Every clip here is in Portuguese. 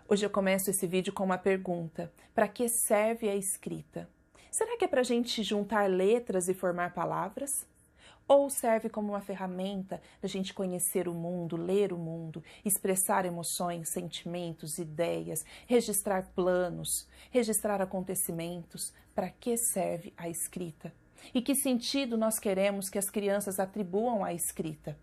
Hoje eu começo esse vídeo com uma pergunta. Para que serve a escrita? Será que é para a gente juntar letras e formar palavras? Ou serve como uma ferramenta da gente conhecer o mundo, ler o mundo, expressar emoções, sentimentos, ideias, registrar planos, registrar acontecimentos? Para que serve a escrita? E que sentido nós queremos que as crianças atribuam à escrita?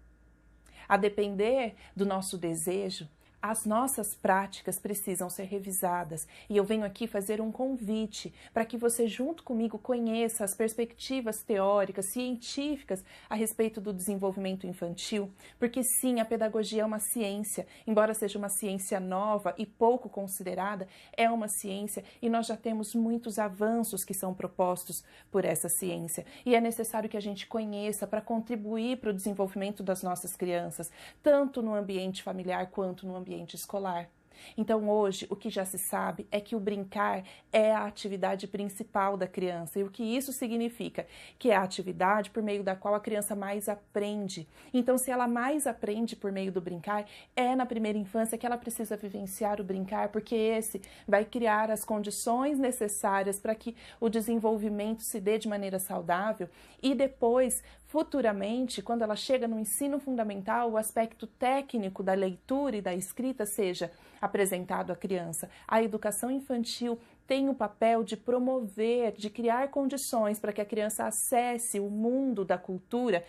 A depender do nosso desejo, as nossas práticas precisam ser revisadas e eu venho aqui fazer um convite para que você junto comigo conheça as perspectivas teóricas, científicas a respeito do desenvolvimento infantil, porque sim, a pedagogia é uma ciência, embora seja uma ciência nova e pouco considerada, é uma ciência e nós já temos muitos avanços que são propostos por essa ciência e é necessário que a gente conheça para contribuir para o desenvolvimento das nossas crianças, tanto no ambiente familiar quanto no ambiente escolar. Então hoje o que já se sabe é que o brincar é a atividade principal da criança. E o que isso significa? Que é a atividade por meio da qual a criança mais aprende. Então se ela mais aprende por meio do brincar, é na primeira infância que ela precisa vivenciar o brincar, porque esse vai criar as condições necessárias para que o desenvolvimento se dê de maneira saudável e depois, futuramente, quando ela chega no ensino fundamental, o aspecto técnico da leitura e da escrita seja apresentado à criança. A educação infantil tem o papel de promover, de criar condições para que a criança acesse o mundo da cultura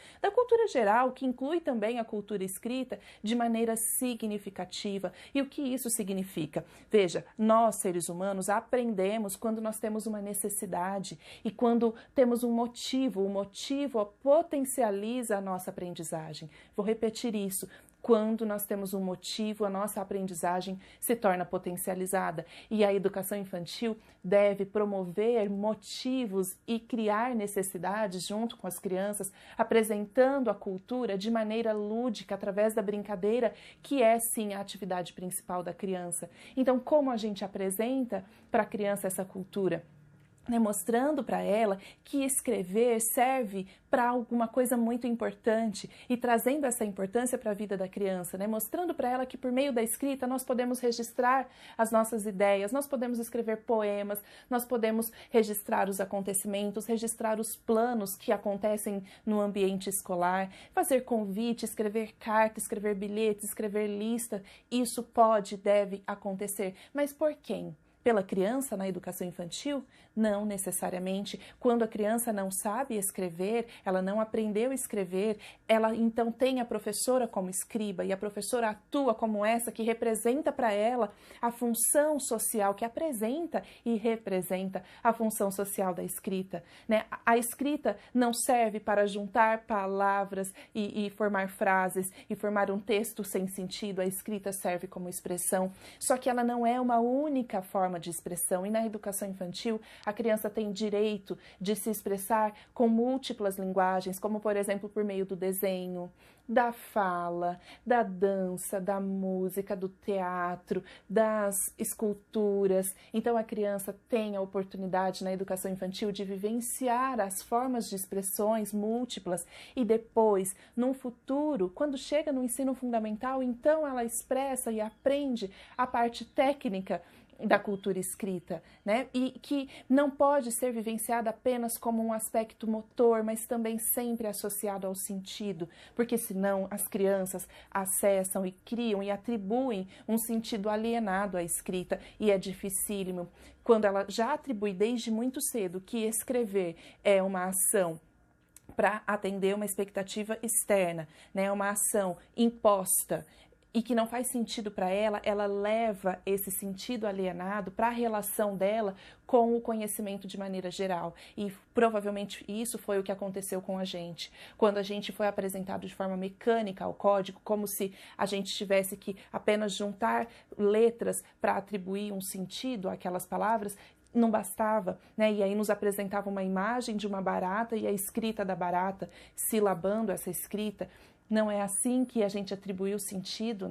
geral, que inclui também a cultura escrita, de maneira significativa. E o que isso significa? Veja, nós, seres humanos, aprendemos quando nós temos uma necessidade e quando temos um motivo. O motivo potencializa a nossa aprendizagem. Vou repetir isso. Quando nós temos um motivo, a nossa aprendizagem se torna potencializada. E a educação infantil deve promover motivos e criar necessidades junto com as crianças, apresentando a cultura de maneira lúdica, através da brincadeira, que é sim a atividade principal da criança. Então, como a gente apresenta para a criança essa cultura? Mostrando para ela que escrever serve para alguma coisa muito importante e trazendo essa importância para a vida da criança, mostrando para ela que por meio da escrita nós podemos registrar as nossas ideias, nós podemos escrever poemas, nós podemos registrar os acontecimentos, registrar os planos que acontecem no ambiente escolar, fazer convite, escrever carta, escrever bilhetes, escrever lista. Isso pode e deve acontecer. Mas por quem? Pela criança na educação infantil? Não necessariamente. Quando a criança não sabe escrever, ela não aprendeu a escrever, ela então tem a professora como escriba e a professora atua como essa que representa para ela a função social, que apresenta e representa a função social da escrita. A escrita não serve para juntar palavras e formar frases e formar um texto sem sentido. A escrita serve como expressão, só que ela não é uma única forma de expressão e na educação infantil a criança tem direito de se expressar com múltiplas linguagens, como por exemplo por meio do desenho, da fala, da dança, da música, do teatro, das esculturas. Então a criança tem a oportunidade na educação infantil de vivenciar as formas de expressões múltiplas e depois, num futuro, quando chega no ensino fundamental, então ela expressa e aprende a parte técnica da cultura escrita, E que não pode ser vivenciada apenas como um aspecto motor, mas também sempre associado ao sentido, porque senão as crianças acessam e criam e atribuem um sentido alienado à escrita e é dificílimo. Quando ela já atribui desde muito cedo que escrever é uma ação para atender uma expectativa externa, uma ação imposta, e que não faz sentido para ela, ela leva esse sentido alienado para a relação dela com o conhecimento de maneira geral. E provavelmente isso foi o que aconteceu com a gente. Quando a gente foi apresentado de forma mecânica ao código, como se a gente tivesse que apenas juntar letras para atribuir um sentido àquelas palavras, não bastava, E aí nos apresentava uma imagem de uma barata e a escrita da barata, silabando essa escrita. Não é assim que a gente atribui o sentido,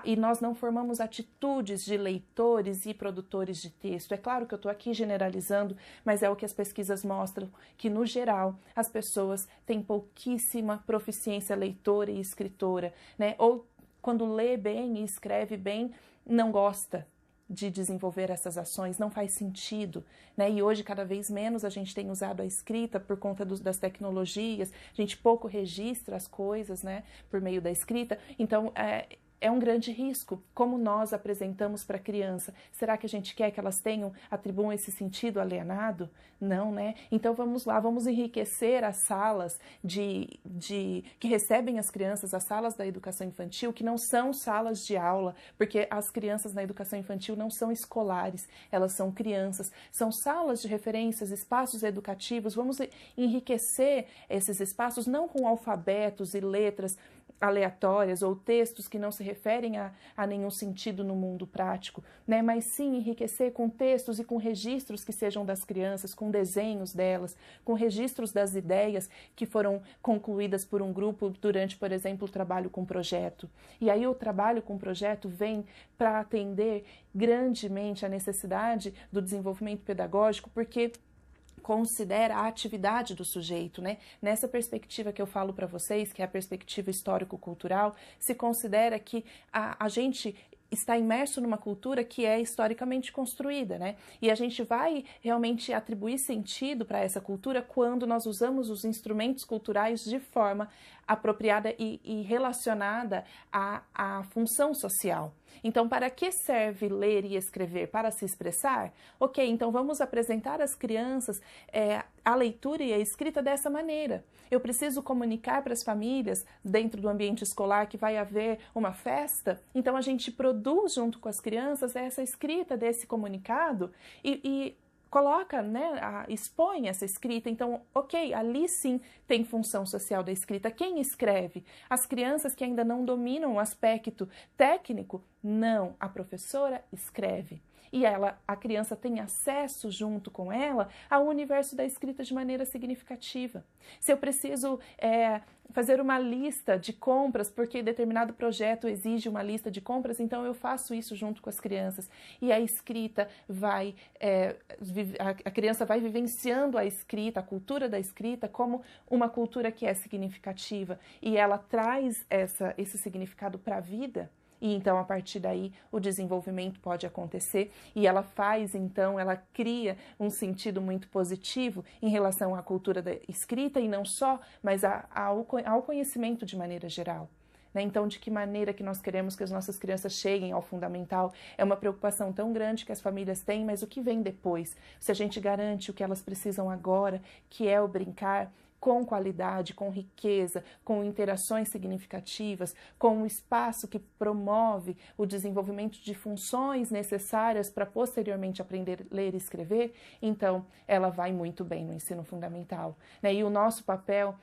E nós não formamos atitudes de leitores e produtores de texto. É claro que eu estou aqui generalizando, mas é o que as pesquisas mostram, que no geral as pessoas têm pouquíssima proficiência leitora e escritora, Ou quando lê bem e escreve bem, não gosta. de desenvolver essas ações, não faz sentido, né? E hoje, cada vez menos, a gente tem usado a escrita por conta das tecnologias, a gente pouco registra as coisas, né, por meio da escrita, então é um grande risco. Como nós apresentamos para a criança? Será que a gente quer que elas atribuam esse sentido alienado? Não, né? Então vamos lá, vamos enriquecer as salas que recebem as crianças, as salas da educação infantil, que não são salas de aula, porque as crianças na educação infantil não são escolares, elas são crianças, são salas de referências, espaços educativos. Vamos enriquecer esses espaços não com alfabetos e letras aleatórias ou textos que não se referem a nenhum sentido no mundo prático, né? Mas sim enriquecer com textos e com registros que sejam das crianças, com desenhos delas, com registros das ideias que foram concluídas por um grupo durante, por exemplo, o trabalho com projeto. E aí o trabalho com projeto vem para atender grandemente a necessidade do desenvolvimento pedagógico, porque considera a atividade do sujeito, né? Nessa perspectiva que eu falo para vocês, que é a perspectiva histórico-cultural, se considera que a gente está imerso numa cultura que é historicamente construída, né? E a gente vai realmente atribuir sentido para essa cultura quando nós usamos os instrumentos culturais de forma apropriada e relacionada à função social. Então, para que serve ler e escrever? Para se expressar? Ok, então vamos apresentar às crianças a leitura e a escrita dessa maneira. Eu preciso comunicar para as famílias, dentro do ambiente escolar, que vai haver uma festa, então a gente produz junto com as crianças essa escrita desse comunicado e coloca, né, expõe essa escrita. Então, ok, ali sim tem função social da escrita. Quem escreve? As crianças que ainda não dominam o aspecto técnico? Não, a professora escreve. E a criança tem acesso junto com ela ao universo da escrita de maneira significativa. Se eu preciso fazer uma lista de compras, porque determinado projeto exige uma lista de compras, então eu faço isso junto com as crianças. E a escrita vai, a criança vai vivenciando a escrita, a cultura da escrita, como uma cultura que é significativa. E ela traz esse significado para a vida. E então, a partir daí, o desenvolvimento pode acontecer e ela cria um sentido muito positivo em relação à cultura da escrita e não só, mas ao conhecimento de maneira geral. Então, de que maneira que nós queremos que as nossas crianças cheguem ao fundamental? É uma preocupação tão grande que as famílias têm, mas o que vem depois? Se a gente garante o que elas precisam agora, que é o brincar, com qualidade, com riqueza, com interações significativas, com um espaço que promove o desenvolvimento de funções necessárias para posteriormente aprender a ler e escrever, então ela vai muito bem no ensino fundamental, né? E o nosso papel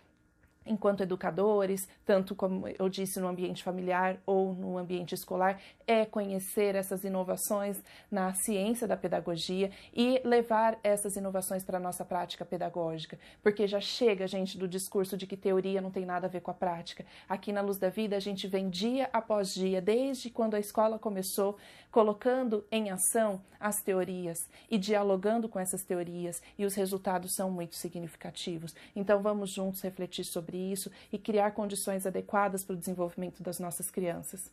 enquanto educadores, tanto como eu disse no ambiente familiar ou no ambiente escolar, é conhecer essas inovações na ciência da pedagogia e levar essas inovações para a nossa prática pedagógica, porque já chega, gente, do discurso de que teoria não tem nada a ver com a prática. Aqui na Luz da Vida a gente vem dia após dia, desde quando a escola começou, colocando em ação as teorias e dialogando com essas teorias, e os resultados são muito significativos. Então vamos juntos refletir sobre isso e criar condições adequadas para o desenvolvimento das nossas crianças.